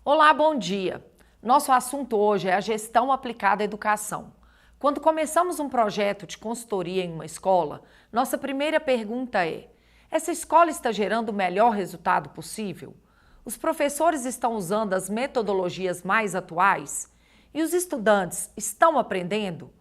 Olá, bom dia! Nosso assunto hoje é a gestão aplicada à educação. Quando começamos um projeto de consultoria em uma escola, nossa primeira pergunta é: essa escola está gerando o melhor resultado possível? Os professores estão usando as metodologias mais atuais? E os estudantes estão aprendendo?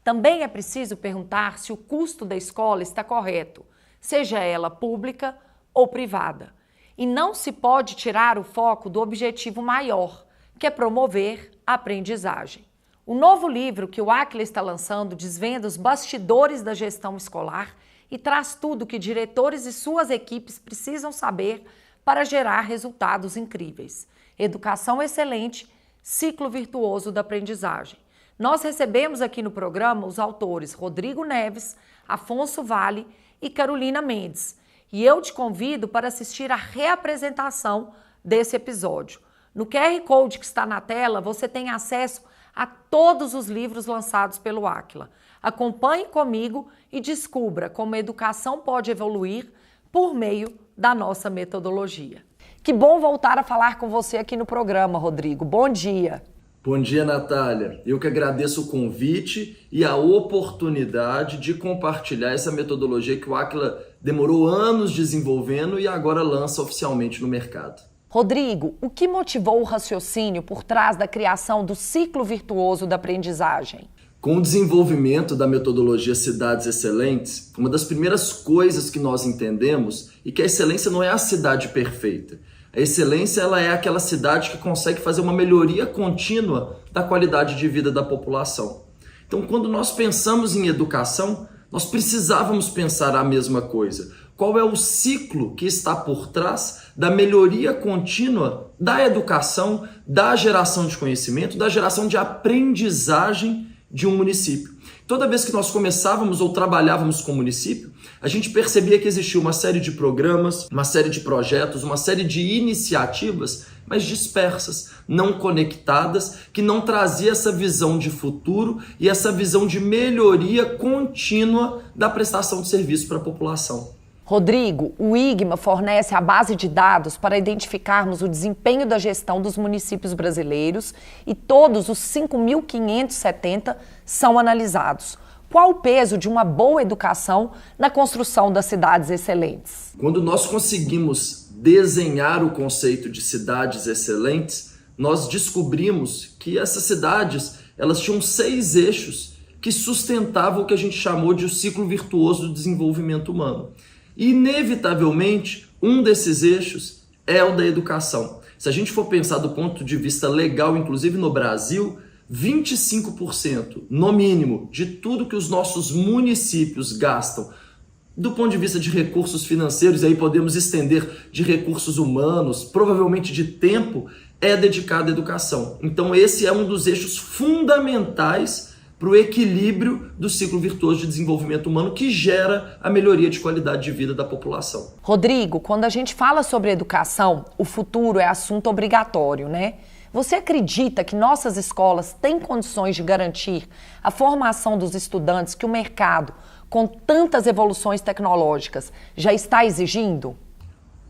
Também é preciso perguntar se o custo da escola está correto, seja ela pública ou privada. E não se pode tirar o foco do objetivo maior, que é promover a aprendizagem. O novo livro que o Aquila está lançando desvenda os bastidores da gestão escolar e traz tudo que diretores e suas equipes precisam saber para gerar resultados incríveis. Educação excelente, ciclo virtuoso da aprendizagem. Nós recebemos aqui no programa os autores Rodrigo Neves, Afonso Vale e Carolina Mendes. E eu te convido para assistir a reapresentação desse episódio. No QR Code que está na tela, você tem acesso a todos os livros lançados pelo Aquila. Acompanhe comigo e descubra como a educação pode evoluir por meio da nossa metodologia. Que bom voltar a falar com você aqui no programa, Rodrigo. Bom dia! Bom dia, Natália. Eu que agradeço o convite e a oportunidade de compartilhar essa metodologia que o Aquila demorou anos desenvolvendo e agora lança oficialmente no mercado. Rodrigo, o que motivou o raciocínio por trás da criação do ciclo virtuoso da aprendizagem? Com o desenvolvimento da metodologia Cidades Excelentes, uma das primeiras coisas que nós entendemos é que a excelência não é a cidade perfeita. A excelência ela é aquela cidade que consegue fazer uma melhoria contínua da qualidade de vida da população. Então, quando nós pensamos em educação, nós precisávamos pensar a mesma coisa. Qual é o ciclo que está por trás da melhoria contínua da educação, da geração de conhecimento, da geração de aprendizagem de um município? Toda vez que nós começávamos ou trabalhávamos com o município, a gente percebia que existia uma série de programas, uma série de projetos, uma série de iniciativas, mas dispersas, não conectadas, que não trazia essa visão de futuro e essa visão de melhoria contínua da prestação de serviço para a população. Rodrigo, o IGMA fornece a base de dados para identificarmos o desempenho da gestão dos municípios brasileiros e todos os 5.570 são analisados. Qual o peso de uma boa educação na construção das cidades excelentes? Quando nós conseguimos desenhar o conceito de cidades excelentes, nós descobrimos que essas cidades elas tinham 6 eixos que sustentavam o que a gente chamou de o ciclo virtuoso do desenvolvimento humano. E, inevitavelmente, um desses eixos é o da educação. Se a gente for pensar do ponto de vista legal, inclusive no Brasil, 25%, no mínimo, de tudo que os nossos municípios gastam, do ponto de vista de recursos financeiros, aí podemos estender de recursos humanos, provavelmente de tempo, é dedicado à educação. Então esse é um dos eixos fundamentais para o equilíbrio do ciclo virtuoso de desenvolvimento humano que gera a melhoria de qualidade de vida da população. Rodrigo, quando a gente fala sobre educação, o futuro é assunto obrigatório, né? Você acredita que nossas escolas têm condições de garantir a formação dos estudantes que o mercado, com tantas evoluções tecnológicas, já está exigindo?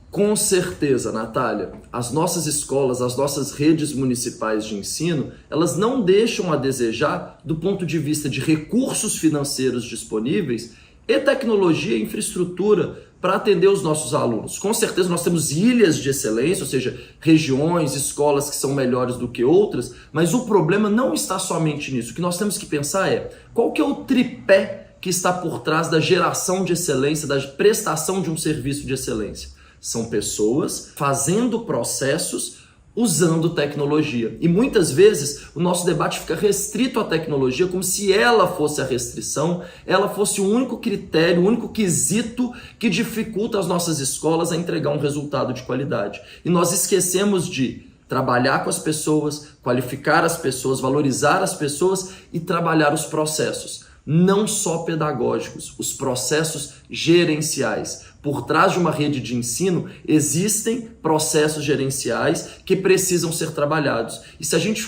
Com certeza, Natália. As nossas escolas, as nossas redes municipais de ensino, elas não deixam a desejar do ponto de vista de recursos financeiros disponíveis e tecnologia e infraestrutura para atender os nossos alunos. Com certeza nós temos ilhas de excelência, ou seja, regiões, escolas que são melhores do que outras, mas o problema não está somente nisso. O que nós temos que pensar é qual que é o tripé que está por trás da geração de excelência, da prestação de um serviço de excelência. São pessoas fazendo processos usando tecnologia. E muitas vezes o nosso debate fica restrito à tecnologia como se ela fosse a restrição, ela fosse o único critério, o único quesito que dificulta as nossas escolas a entregar um resultado de qualidade. E nós esquecemos de trabalhar com as pessoas, qualificar as pessoas, valorizar as pessoas e trabalhar os processos. não só pedagógicos, os processos gerenciais. Por trás de uma rede de ensino existem processos gerenciais que precisam ser trabalhados. E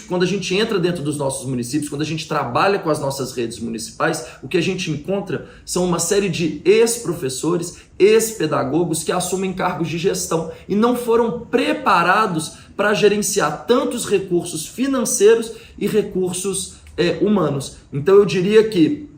quando a gente entra dentro dos nossos municípios, quando a gente trabalha com as nossas redes municipais, o que a gente encontra são uma série de ex-professores, ex-pedagogos que assumem cargos de gestão e não foram preparados para gerenciar tantos recursos financeiros e recursos humanos. Então eu diria que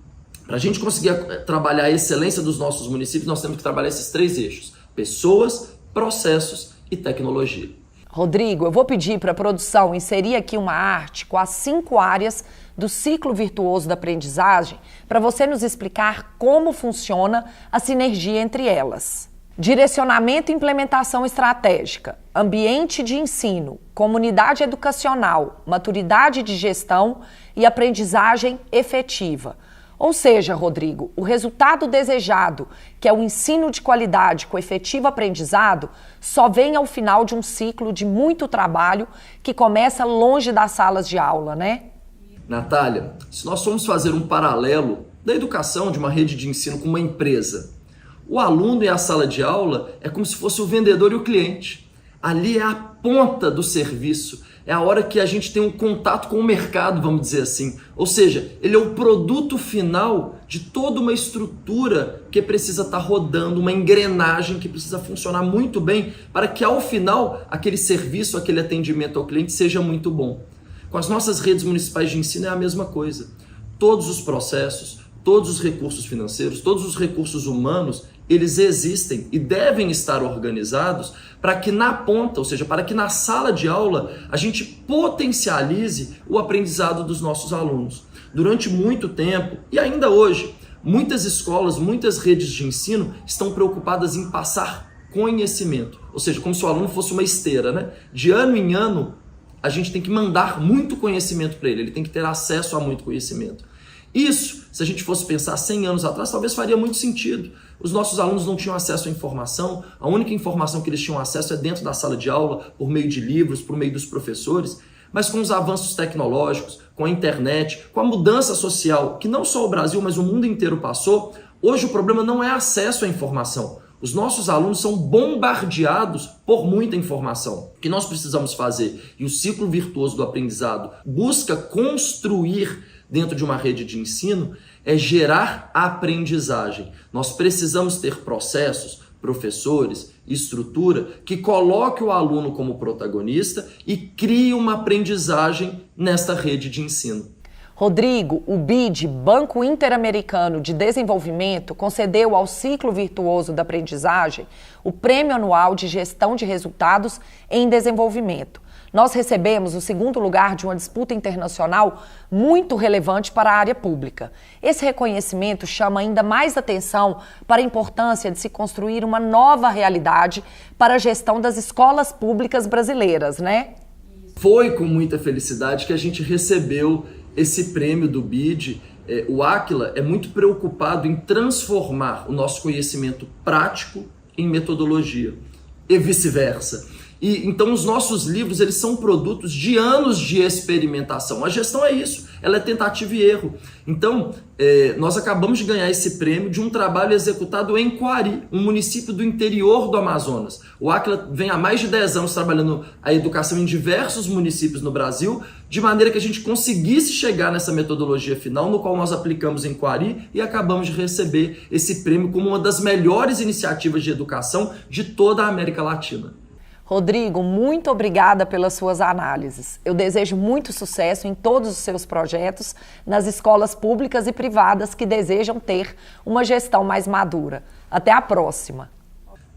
para a gente conseguir trabalhar a excelência dos nossos municípios, nós temos que trabalhar esses 3 eixos: pessoas, processos e tecnologia. Rodrigo, eu vou pedir para a produção inserir aqui uma arte com as 5 áreas do ciclo virtuoso da aprendizagem para você nos explicar como funciona a sinergia entre elas. Direcionamento e implementação estratégica, ambiente de ensino, comunidade educacional, maturidade de gestão e aprendizagem efetiva. Ou seja, Rodrigo, o resultado desejado, que é o ensino de qualidade com efetivo aprendizado, só vem ao final de um ciclo de muito trabalho que começa longe das salas de aula, né? Natália, se nós formos fazer um paralelo da educação de uma rede de ensino com uma empresa, o aluno e a sala de aula é como se fosse o vendedor e o cliente. Ali é a ponta do serviço, é a hora que a gente tem um contato com o mercado, vamos dizer assim. Ou seja, ele é o produto final de toda uma estrutura que precisa estar rodando, uma engrenagem que precisa funcionar muito bem para que ao final aquele serviço, aquele atendimento ao cliente seja muito bom. Com as nossas redes municipais de ensino é a mesma coisa. Todos os processos, todos os recursos financeiros, todos os recursos humanos, eles existem e devem estar organizados para que na ponta, ou seja, para que na sala de aula a gente potencialize o aprendizado dos nossos alunos. Durante muito tempo, e ainda hoje, muitas escolas, muitas redes de ensino estão preocupadas em passar conhecimento, ou seja, como se o aluno fosse uma esteira, né? De ano em ano, a gente tem que mandar muito conhecimento para ele tem que ter acesso a muito conhecimento. Isso, se a gente fosse pensar 100 anos atrás, talvez faria muito sentido. Os nossos alunos não tinham acesso à informação, a única informação que eles tinham acesso é dentro da sala de aula, por meio de livros, por meio dos professores. Mas com os avanços tecnológicos, com a internet, com a mudança social, que não só o Brasil, mas o mundo inteiro passou, hoje o problema não é acesso à informação. Os nossos alunos são bombardeados por muita informação. O que nós precisamos fazer? E o ciclo virtuoso do aprendizado busca construir dentro de uma rede de ensino é gerar aprendizagem. Nós precisamos ter processos, professores, estrutura que coloque o aluno como protagonista e crie uma aprendizagem nesta rede de ensino. Rodrigo, o BID, Banco Interamericano de Desenvolvimento, concedeu ao Ciclo Virtuoso da Aprendizagem o Prêmio Anual de Gestão de Resultados em Desenvolvimento. Nós recebemos o 2º lugar de uma disputa internacional muito relevante para a área pública. Esse reconhecimento chama ainda mais atenção para a importância de se construir uma nova realidade para a gestão das escolas públicas brasileiras, né? Foi com muita felicidade que a gente recebeu esse prêmio do BID. O Aquila é muito preocupado em transformar o nosso conhecimento prático em metodologia e vice-versa. E então os nossos livros, eles são produtos de anos de experimentação. A gestão é isso, ela é tentativa e erro. Então, nós acabamos de ganhar esse prêmio de um trabalho executado em Coari, um município do interior do Amazonas. O Aquila vem há mais de 10 anos trabalhando a educação em diversos municípios no Brasil, de maneira que a gente conseguisse chegar nessa metodologia final, no qual nós aplicamos em Coari e acabamos de receber esse prêmio como uma das melhores iniciativas de educação de toda a América Latina. Rodrigo, muito obrigada pelas suas análises. Eu desejo muito sucesso em todos os seus projetos nas escolas públicas e privadas que desejam ter uma gestão mais madura. Até a próxima.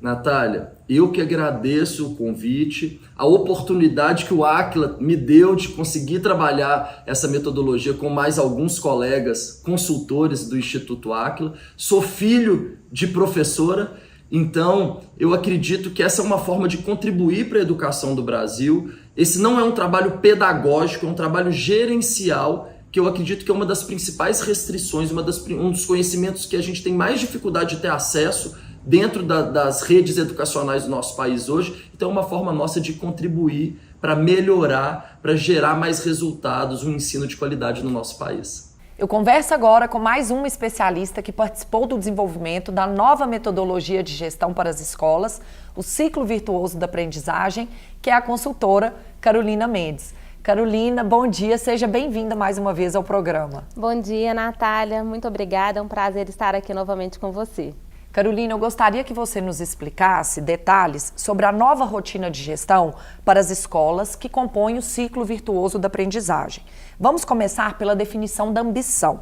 Natália, eu que agradeço o convite, a oportunidade que o Aquila me deu de conseguir trabalhar essa metodologia com mais alguns colegas consultores do Instituto Aquila. Sou filho de professora. Então, eu acredito que essa é uma forma de contribuir para a educação do Brasil. Esse não é um trabalho pedagógico, é um trabalho gerencial, que eu acredito que é uma das principais restrições, um dos conhecimentos que a gente tem mais dificuldade de ter acesso dentro das redes educacionais do nosso país hoje. Então, é uma forma nossa de contribuir para melhorar, para gerar mais resultados, um ensino de qualidade no nosso país. Eu converso agora com mais uma especialista que participou do desenvolvimento da nova metodologia de gestão para as escolas, o ciclo virtuoso da aprendizagem, que é a consultora Carolina Mendes. Carolina, bom dia, seja bem-vinda mais uma vez ao programa. Bom dia, Natália, muito obrigada, é um prazer estar aqui novamente com você. Carolina, eu gostaria que você nos explicasse detalhes sobre a nova rotina de gestão para as escolas que compõem o ciclo virtuoso da aprendizagem. Vamos começar pela definição da ambição.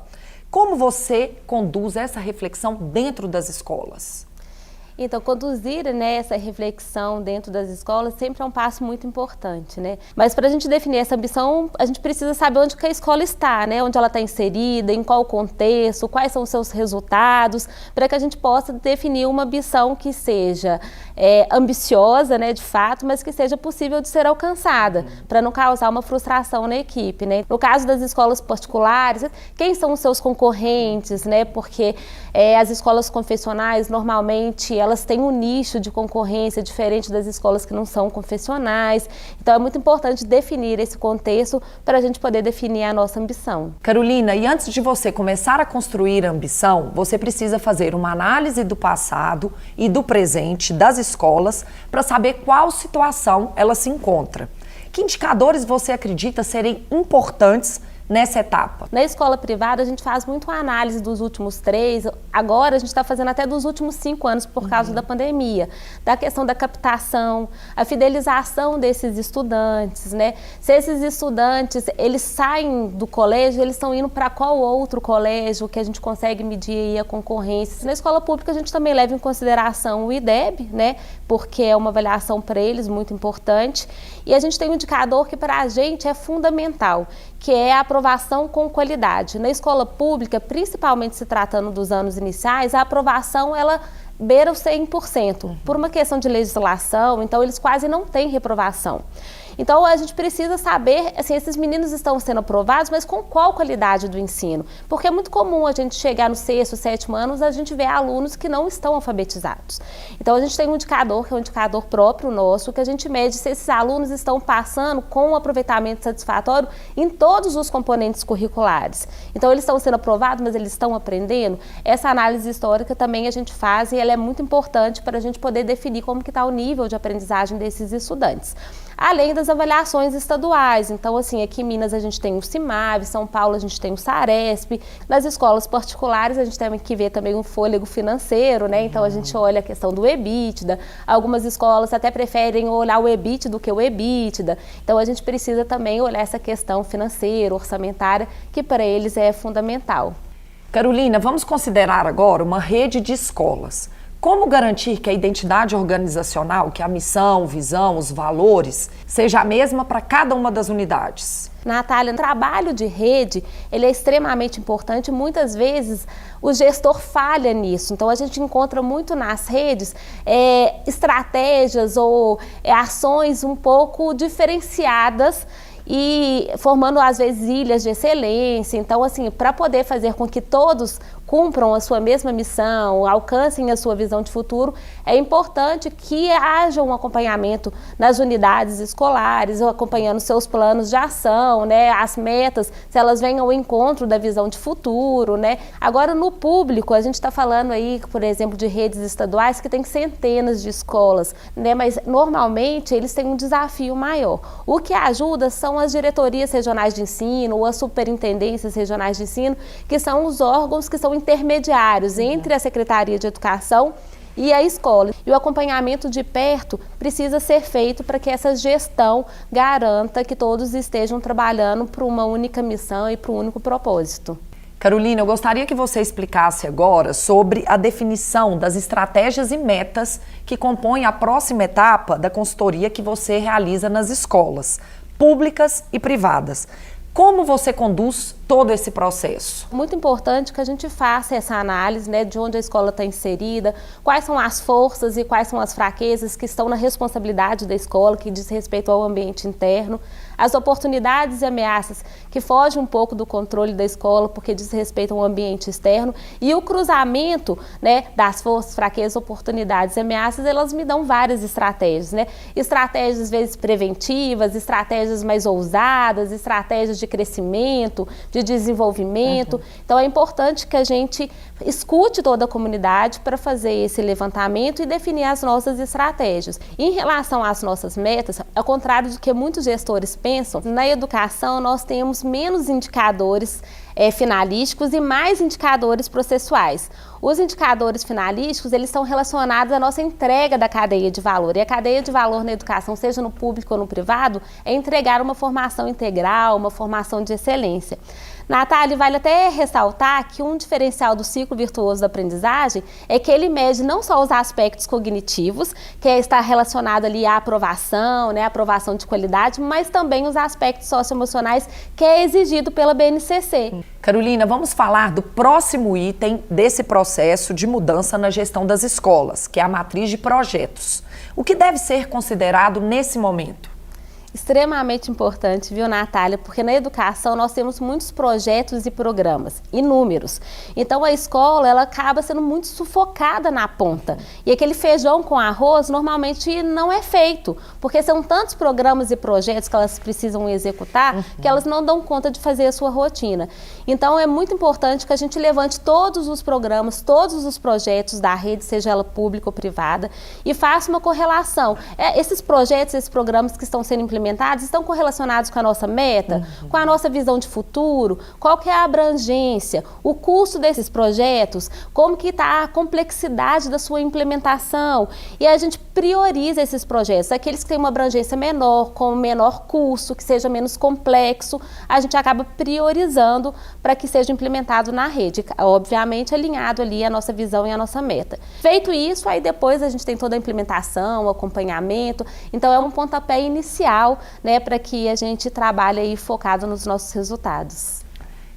Como você conduz essa reflexão dentro das escolas? Então, conduzir essa reflexão dentro das escolas sempre é um passo muito importante, né? Mas para a gente definir essa ambição, a gente precisa saber onde que a escola está, né? Onde ela está inserida, em qual contexto, quais são os seus resultados, para que a gente possa definir uma ambição que seja ambiciosa, né, de fato, mas que seja possível de ser alcançada, para não causar uma frustração na equipe, né? No caso das escolas particulares, quem são os seus concorrentes, né? Porque as escolas confessionais, normalmente, elas têm um nicho de concorrência diferente das escolas que não são confessionais. Então, é muito importante definir esse contexto para a gente poder definir a nossa ambição. Carolina, e antes de você começar a construir a ambição, você precisa fazer uma análise do passado e do presente das escolas para saber qual situação ela se encontra. Que indicadores você acredita serem importantes nessa etapa? Na escola privada, a gente faz muito a análise dos últimos 3, agora a gente está fazendo até dos últimos 5 anos por causa da pandemia, da questão da captação, a fidelização desses estudantes, né? Se esses estudantes, eles saem do colégio, eles estão indo para qual outro colégio que a gente consegue medir aí a concorrência. Na escola pública, a gente também leva em consideração o IDEB, né? Porque é uma avaliação para eles muito importante. E a gente tem um indicador que para a gente é fundamental, que é a aprovação com qualidade. Na escola pública, principalmente se tratando dos anos iniciais, a aprovação ela beira os 100%, por uma questão de legislação, então eles quase não têm reprovação. Então, a gente precisa saber, assim, esses meninos estão sendo aprovados, mas com qual qualidade do ensino? Porque é muito comum a gente chegar no 6º, 7º ano, a gente vê alunos que não estão alfabetizados. Então, a gente tem um indicador, que é um indicador próprio nosso, que a gente mede se esses alunos estão passando com um aproveitamento satisfatório em todos os componentes curriculares. Então, eles estão sendo aprovados, mas eles estão aprendendo? Essa análise histórica também a gente faz e ela é muito importante para a gente poder definir como que está o nível de aprendizagem desses estudantes. Além das avaliações estaduais. Então, assim, aqui em Minas a gente tem o CIMAV, São Paulo a gente tem o SARESP. Nas escolas particulares a gente tem que ver também um fôlego financeiro, né? Então, a gente olha a questão do EBITDA. Algumas escolas até preferem olhar o EBIT do que o EBITDA. Então, a gente precisa também olhar essa questão financeira, orçamentária, que para eles é fundamental. Carolina, vamos considerar agora uma rede de escolas. Como garantir que a identidade organizacional, que a missão, visão, os valores, seja a mesma para cada uma das unidades? Natália, o trabalho de rede, ele é extremamente importante e muitas vezes o gestor falha nisso. Então, a gente encontra muito nas redes estratégias ou ações um pouco diferenciadas e formando, às vezes, ilhas de excelência. Então, assim, para poder fazer com que todos cumpram a sua mesma missão, alcancem a sua visão de futuro, é importante que haja um acompanhamento nas unidades escolares, acompanhando seus planos de ação, né, as metas, se elas venham ao encontro da visão de futuro, né. Agora, no público, a gente está falando aí, por exemplo, de redes estaduais que tem centenas de escolas, né, mas normalmente eles têm um desafio maior. O que ajuda são as diretorias regionais de ensino ou as superintendências regionais de ensino, que são os órgãos que são intermediários entre a Secretaria de Educação e a escola. E o acompanhamento de perto precisa ser feito para que essa gestão garanta que todos estejam trabalhando para uma única missão e para um único propósito. Carolina, eu gostaria que você explicasse agora sobre a definição das estratégias e metas que compõem a próxima etapa da consultoria que você realiza nas escolas públicas e privadas. Como você conduz todo esse processo? Muito importante que a gente faça essa análise, né, de onde a escola está inserida, quais são as forças e quais são as fraquezas que estão na responsabilidade da escola, que diz respeito ao ambiente interno, as oportunidades e ameaças que fogem um pouco do controle da escola, porque diz respeito ao ambiente externo, e o cruzamento, né, das forças, fraquezas, oportunidades e ameaças, elas me dão várias estratégias, né? Estratégias, às vezes, preventivas, estratégias mais ousadas, estratégias de crescimento, de desenvolvimento. Então é importante que a gente escute toda a comunidade para fazer esse levantamento e definir as nossas estratégias. Em relação às nossas metas, ao contrário do que muitos gestores pensam, na educação nós temos menos indicadores finalísticos e mais indicadores processuais. Os indicadores finalísticos, eles estão relacionados à nossa entrega da cadeia de valor. E a cadeia de valor na educação, seja no público ou no privado, é entregar uma formação integral, uma formação de excelência. Natália, vale até ressaltar que um diferencial do ciclo virtuoso da aprendizagem é que ele mede não só os aspectos cognitivos, que está relacionado ali à aprovação, né, aprovação de qualidade, mas também os aspectos socioemocionais que é exigido pela BNCC. Carolina, vamos falar do próximo item desse processo de mudança na gestão das escolas, que é a matriz de projetos. O que deve ser considerado nesse momento? Extremamente importante, viu, Natália? Porque na educação nós temos muitos projetos e programas, inúmeros. Então a escola, ela acaba sendo muito sufocada na ponta. E aquele feijão com arroz normalmente não é feito, porque são tantos programas e projetos que elas precisam executar que elas não dão conta de fazer a sua rotina. Então é muito importante que a gente levante todos os programas, todos os projetos da rede, seja ela pública ou privada, e faça uma correlação. Esses projetos, esses programas que estão sendo implementados estão correlacionados com a nossa meta, com a nossa visão de futuro, qual que é a abrangência, o custo desses projetos, como que está a complexidade da sua implementação. E a gente prioriza esses projetos, aqueles que têm uma abrangência menor, com menor custo, que seja menos complexo, a gente acaba priorizando para que seja implementado na rede, obviamente alinhado ali a nossa visão e a nossa meta. Feito isso, aí depois a gente tem toda a implementação, o acompanhamento, então é um pontapé inicial, né, para que a gente trabalhe aí focado nos nossos resultados.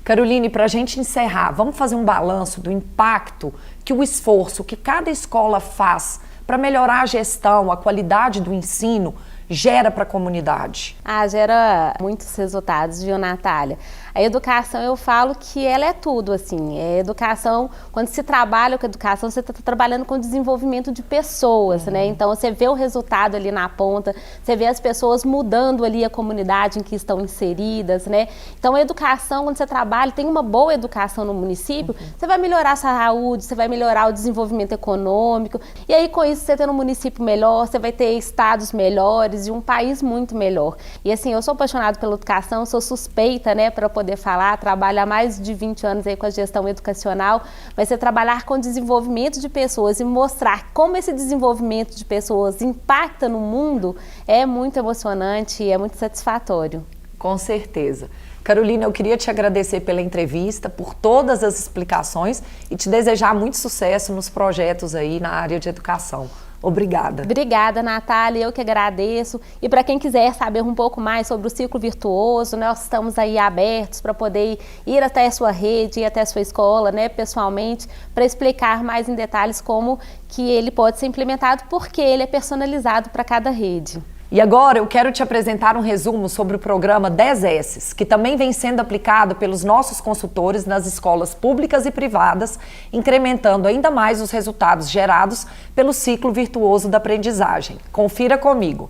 Caroline, para a gente encerrar, vamos fazer um balanço do impacto que o esforço que cada escola faz para melhorar a gestão, a qualidade do ensino, gera para a comunidade? Gera muitos resultados, viu, Natália? A educação, eu falo que ela é tudo, assim. Educação, quando se trabalha com educação, você está trabalhando com o desenvolvimento de pessoas, né? Então, você vê o resultado ali na ponta, você vê as pessoas mudando ali a comunidade em que estão inseridas, né? Então, a educação, quando você trabalha, tem uma boa educação no município, você vai melhorar a saúde, você vai melhorar o desenvolvimento econômico, e aí, com isso, você tendo um município melhor, você vai ter estados melhores e um país muito melhor. E, assim, eu sou apaixonada pela educação, sou suspeita, né, para poder falar, trabalho há mais de 20 anos aí com a gestão educacional, mas você trabalhar com o desenvolvimento de pessoas e mostrar como esse desenvolvimento de pessoas impacta no mundo é muito emocionante e é muito satisfatório. Com certeza. Carolina, eu queria te agradecer pela entrevista, por todas as explicações e te desejar muito sucesso nos projetos aí na área de educação. Obrigada. Obrigada, Natália, eu que agradeço. E para quem quiser saber um pouco mais sobre o ciclo virtuoso, nós estamos aí abertos para poder ir até a sua rede, ir até a sua escola, né, pessoalmente, para explicar mais em detalhes como que ele pode ser implementado, porque ele é personalizado para cada rede. E agora eu quero te apresentar um resumo sobre o programa 10S, que também vem sendo aplicado pelos nossos consultores nas escolas públicas e privadas, incrementando ainda mais os resultados gerados pelo ciclo virtuoso da aprendizagem. Confira comigo.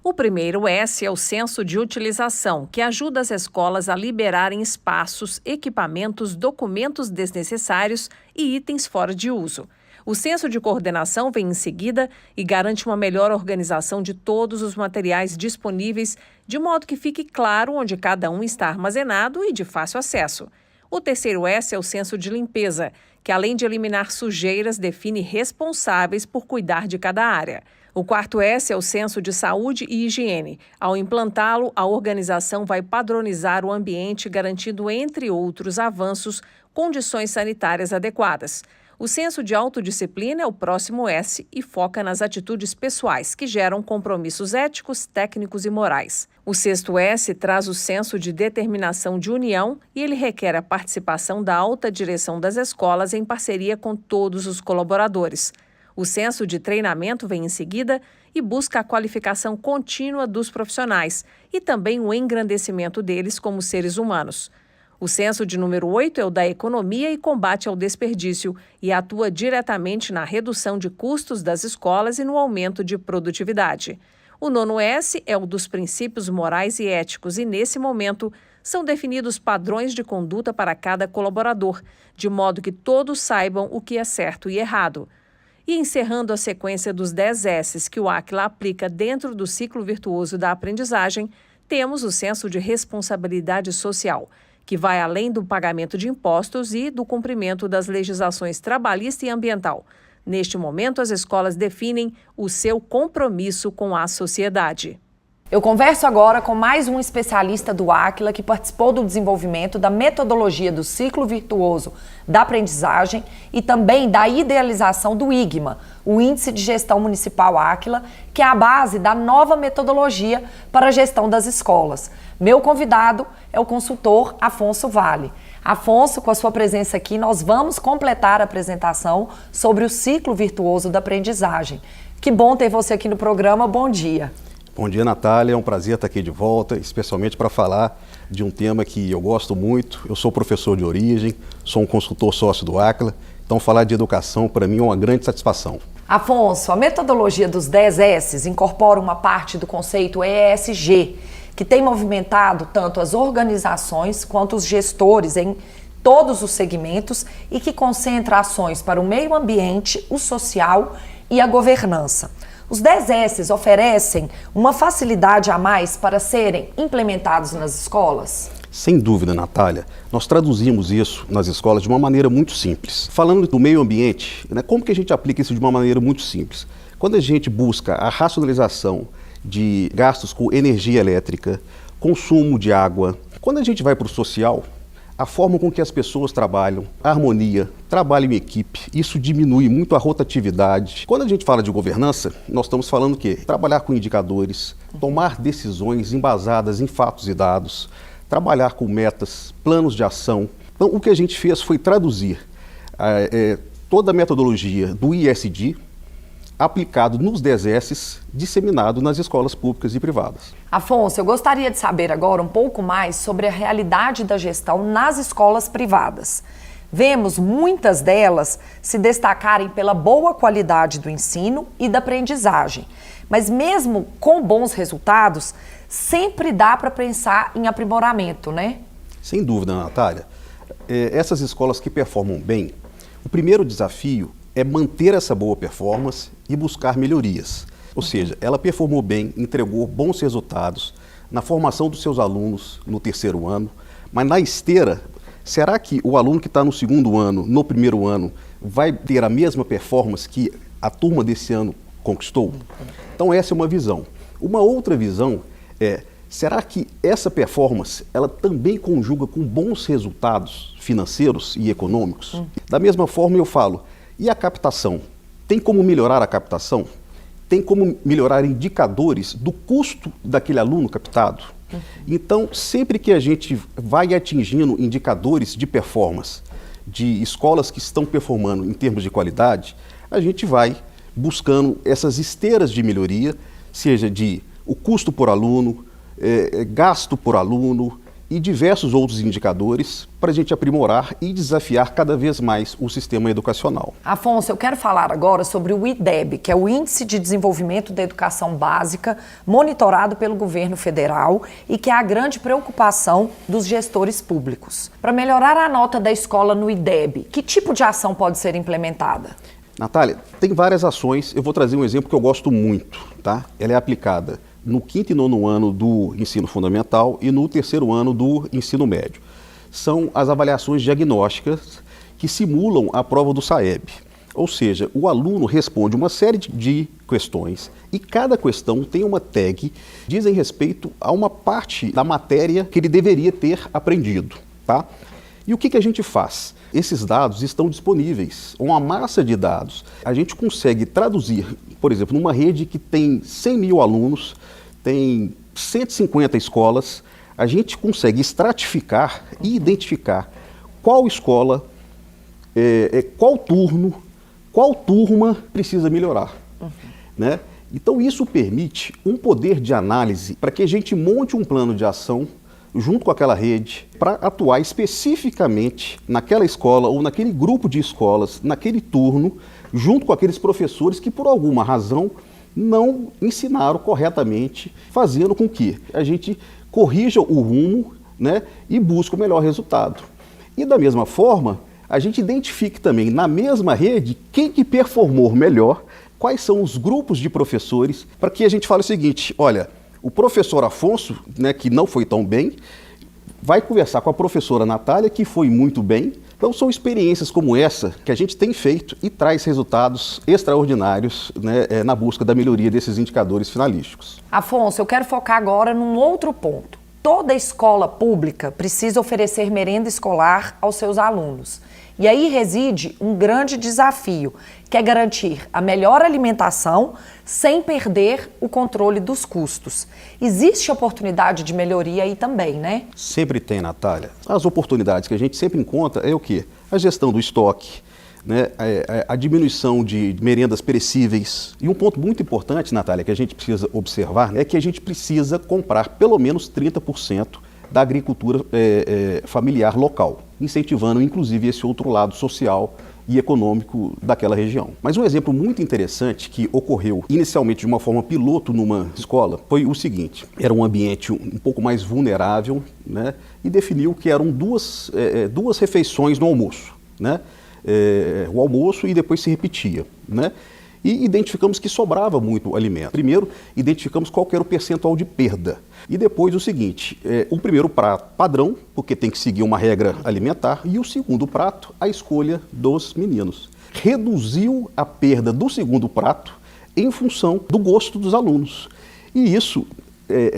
O primeiro S é o Censo de Utilização, que ajuda as escolas a liberarem espaços, equipamentos, documentos desnecessários e itens fora de uso. O Censo de Coordenação vem em seguida e garante uma melhor organização de todos os materiais disponíveis, de modo que fique claro onde cada um está armazenado e de fácil acesso. O terceiro S é o Censo de Limpeza, que além de eliminar sujeiras, define responsáveis por cuidar de cada área. O quarto S é o Censo de Saúde e Higiene. Ao implantá-lo, a organização vai padronizar o ambiente, garantindo, entre outros avanços, condições sanitárias adequadas. O Censo de Autodisciplina é o próximo S e foca nas atitudes pessoais, que geram compromissos éticos, técnicos e morais. O sexto S traz o Censo de Determinação de União e ele requer a participação da alta direção das escolas em parceria com todos os colaboradores. O Censo de Treinamento vem em seguida e busca a qualificação contínua dos profissionais e também o engrandecimento deles como seres humanos. O censo de número 8 é o da economia e combate ao desperdício e atua diretamente na redução de custos das escolas e no aumento de produtividade. O nono S é o dos princípios morais e éticos e, nesse momento, são definidos padrões de conduta para cada colaborador, de modo que todos saibam o que é certo e errado. E encerrando a sequência dos 10 S's que o Àquila aplica dentro do ciclo virtuoso da aprendizagem, temos o senso de responsabilidade social, que vai além do pagamento de impostos e do cumprimento das legislações trabalhista e ambiental. Neste momento, as escolas definem o seu compromisso com a sociedade. Eu converso agora com mais um especialista do Àquila que participou do desenvolvimento da metodologia do ciclo virtuoso da aprendizagem e também da idealização do IGMA, o Índice de Gestão Municipal Àquila, que é a base da nova metodologia para a gestão das escolas. Meu convidado é o consultor Afonso Vale. Afonso, com a sua presença aqui, nós vamos completar a apresentação sobre o ciclo virtuoso da aprendizagem. Que bom ter você aqui no programa. Bom dia. Bom dia, Natália. É um prazer estar aqui de volta, especialmente para falar de um tema que eu gosto muito. Eu sou professor de origem, sou um consultor sócio do Àquila, então falar de educação para mim é uma grande satisfação. Afonso, a metodologia dos 10 S's incorpora uma parte do conceito ESG, que tem movimentado tanto as organizações quanto os gestores em todos os segmentos e que concentra ações para o meio ambiente, o social e a governança. Os 10 S's oferecem uma facilidade a mais para serem implementados nas escolas? Sem dúvida, Natália. Nós traduzimos isso nas escolas de uma maneira muito simples. Falando do meio ambiente, como que a gente aplica isso de uma maneira muito simples? Quando a gente busca a racionalização de gastos com energia elétrica, consumo de água, quando a gente vai para o social, a forma com que as pessoas trabalham, a harmonia, trabalho em equipe, isso diminui muito a rotatividade. Quando a gente fala de governança, nós estamos falando o quê? Trabalhar com indicadores, tomar decisões embasadas em fatos e dados, trabalhar com metas, planos de ação. Então, o que a gente fez foi traduzir toda a metodologia do ISD aplicado nos 10 S's, disseminado nas escolas públicas e privadas. Afonso, eu gostaria de saber agora um pouco mais sobre a realidade da gestão nas escolas privadas. Vemos muitas delas se destacarem pela boa qualidade do ensino e da aprendizagem. Mas mesmo com bons resultados, sempre dá para pensar em aprimoramento, né? Sem dúvida, Natália. Essas escolas que performam bem, o primeiro desafio é manter essa boa performance e buscar melhorias. Ou seja, ela performou bem, entregou bons resultados na formação dos seus alunos no terceiro ano, mas na esteira, será que o aluno que está no segundo ano, no primeiro ano, vai ter a mesma performance que a turma desse ano conquistou? Então essa é uma visão. Uma outra visão é, será que essa performance ela também conjuga com bons resultados financeiros e econômicos? Da mesma forma eu falo, e a captação? Tem como melhorar a captação? Tem como melhorar indicadores do custo daquele aluno captado? Então, sempre que a gente vai atingindo indicadores de performance de escolas que estão performando em termos de qualidade, a gente vai buscando essas esteiras de melhoria, seja de o custo por aluno, gasto por aluno, e diversos outros indicadores para a gente aprimorar e desafiar cada vez mais o sistema educacional. Afonso, eu quero falar agora sobre o IDEB, que é o Índice de Desenvolvimento da Educação Básica, monitorado pelo governo federal e que é a grande preocupação dos gestores públicos. Para melhorar a nota da escola no IDEB, que tipo de ação pode ser implementada? Natália, tem várias ações, eu vou trazer um exemplo que eu gosto muito, tá? Ela é aplicada no 5º e 9º ano do ensino fundamental e no 3º ano do ensino médio. São as avaliações diagnósticas que simulam a prova do SAEB. Ou seja, o aluno responde uma série de questões e cada questão tem uma tag, dizem respeito a uma parte da matéria que ele deveria ter aprendido, tá? E o que a gente faz? Esses dados estão disponíveis, uma massa de dados. A gente consegue traduzir, por exemplo, numa rede que tem 100 mil alunos, tem 150 escolas, a gente consegue estratificar e identificar qual escola, qual turno, qual turma precisa melhorar. Né? Então isso permite um poder de análise para que a gente monte um plano de ação junto com aquela rede, para atuar especificamente naquela escola ou naquele grupo de escolas, naquele turno, junto com aqueles professores que por alguma razão não ensinaram corretamente, fazendo com que a gente corrija o rumo né, e busca o melhor resultado. E da mesma forma, a gente identifique também na mesma rede quem que performou melhor, quais são os grupos de professores, para que a gente fale o seguinte, olha, o professor Afonso, né, que não foi tão bem, vai conversar com a professora Natália, que foi muito bem. Então são experiências como essa que a gente tem feito e traz resultados extraordinários, né, na busca da melhoria desses indicadores finalísticos. Afonso, eu quero focar agora num outro ponto. Toda escola pública precisa oferecer merenda escolar aos seus alunos. E aí reside um grande desafio, que é garantir a melhor alimentação sem perder o controle dos custos. Existe oportunidade de melhoria aí também, né? Sempre tem, Natália. As oportunidades que a gente sempre encontra é o quê? A gestão do estoque, né? A diminuição de merendas perecíveis. E um ponto muito importante, Natália, que a gente precisa observar, é que a gente precisa comprar pelo menos 30% da agricultura familiar local, incentivando inclusive esse outro lado social e econômico daquela região. Mas um exemplo muito interessante que ocorreu inicialmente de uma forma piloto numa escola foi o seguinte: era um ambiente um pouco mais vulnerável, né, e definiu que eram duas refeições no almoço, né, o almoço e depois se repetia, né? E identificamos que sobrava muito alimento. Primeiro, identificamos qual que era o percentual de perda. E depois o seguinte, o primeiro prato padrão, porque tem que seguir uma regra alimentar, e o segundo prato, a escolha dos meninos. Reduziu a perda do segundo prato em função do gosto dos alunos. E isso,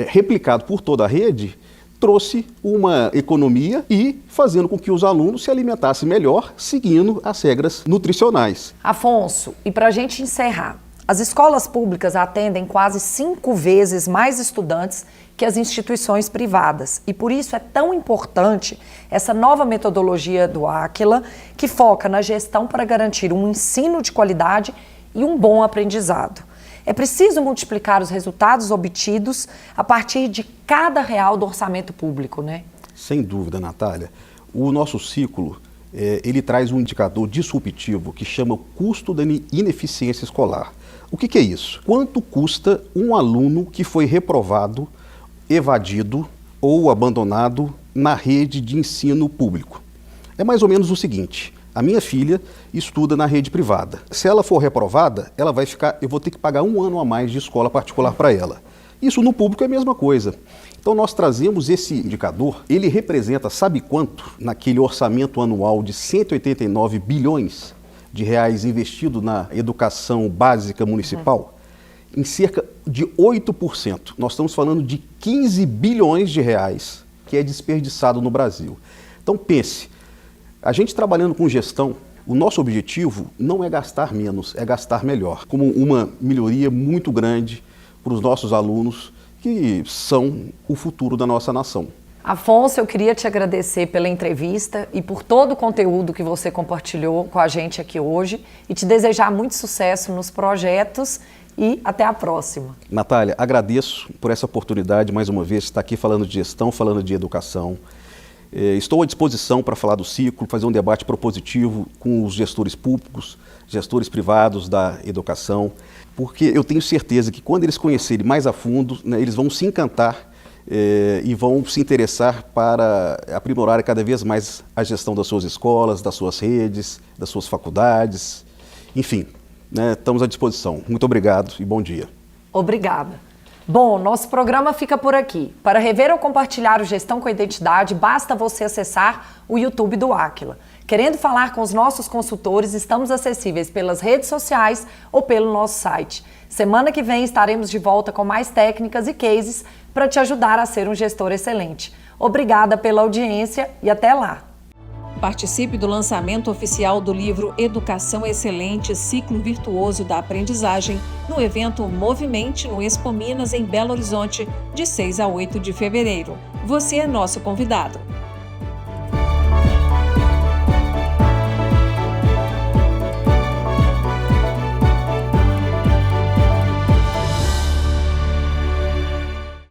replicado por toda a rede, trouxe uma economia e fazendo com que os alunos se alimentassem melhor, seguindo as regras nutricionais. Afonso, e para a gente encerrar, as escolas públicas atendem quase 5 vezes mais estudantes que as instituições privadas. E por isso é tão importante essa nova metodologia do Áquila, que foca na gestão para garantir um ensino de qualidade e um bom aprendizado. É preciso multiplicar os resultados obtidos a partir de cada real do orçamento público, né? Sem dúvida, Natália. O nosso ciclo, ele traz um indicador disruptivo que chama custo da ineficiência escolar. O que é isso? Quanto custa um aluno que foi reprovado, evadido ou abandonado na rede de ensino público? É mais ou menos o seguinte: a minha filha estuda na rede privada. Se ela for reprovada, eu vou ter que pagar 1 ano a mais de escola particular para ela. Isso no público é a mesma coisa. Então nós trazemos esse indicador, ele representa, sabe quanto? Naquele orçamento anual de 189 bilhões de reais investido na educação básica municipal, em cerca de 8%. Nós estamos falando de 15 bilhões de reais que é desperdiçado no Brasil. Então pense, a gente trabalhando com gestão, o nosso objetivo não é gastar menos, é gastar melhor, como uma melhoria muito grande para os nossos alunos, que são o futuro da nossa nação. Afonso, eu queria te agradecer pela entrevista e por todo o conteúdo que você compartilhou com a gente aqui hoje e te desejar muito sucesso nos projetos e até a próxima. Natália, agradeço por essa oportunidade, mais uma vez, de estar aqui falando de gestão, falando de educação. Estou à disposição para falar do ciclo, fazer um debate propositivo com os gestores públicos, gestores privados da educação, porque eu tenho certeza que quando eles conhecerem mais a fundo, né, eles vão se encantar e vão se interessar para aprimorar cada vez mais a gestão das suas escolas, das suas redes, das suas faculdades, enfim, né, estamos à disposição. Muito obrigado e bom dia. Obrigada. Bom, nosso programa fica por aqui. Para rever ou compartilhar o Gestão com Identidade, basta você acessar o YouTube do Áquila. Querendo falar com os nossos consultores, estamos acessíveis pelas redes sociais ou pelo nosso site. Semana que vem estaremos de volta com mais técnicas e cases para te ajudar a ser um gestor excelente. Obrigada pela audiência e até lá! Participe do lançamento oficial do livro Educação Excelente, Ciclo Virtuoso da Aprendizagem, no evento Movimente no Expo Minas, em Belo Horizonte, de 6 a 8 de fevereiro. Você é nosso convidado.